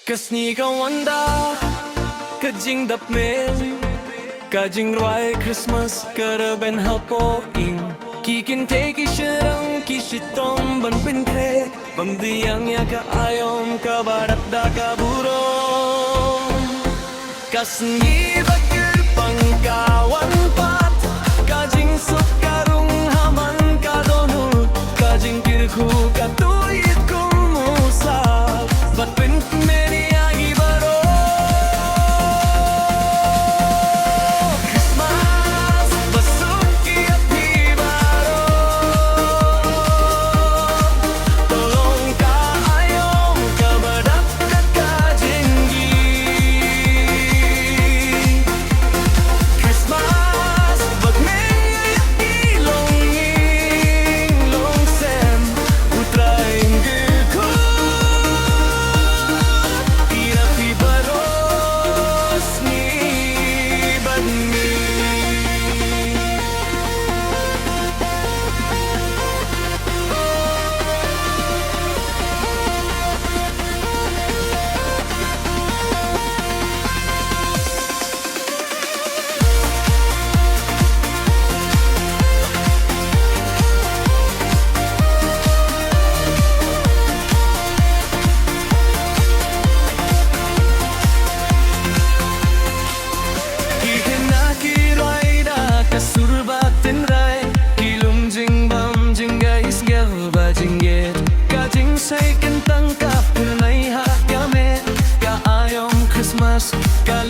Kasni ka wanda, kajing dapmen, kajing roi Christmas karaben hapoing. Kikin teki sherang kishitom ban pintre, bamdiyang ya ka ayom ka barat da ka burong. Kasni bakir pangkawan pat, kajing sok karung haman kadonut, kajing kirku katuit kumusa, bat pin meni agi baroh. Christmas basuki api baroh, tolong ka ayom ka badak ka jenggi. Christmas bag meni longing long sem utraing girku. Irapi baros ni badmi. Kasurbatin rai kilum jing bam jing guys gel ba jing get ka jing say kentang ka punai ha ya me ka ayom Christmas ka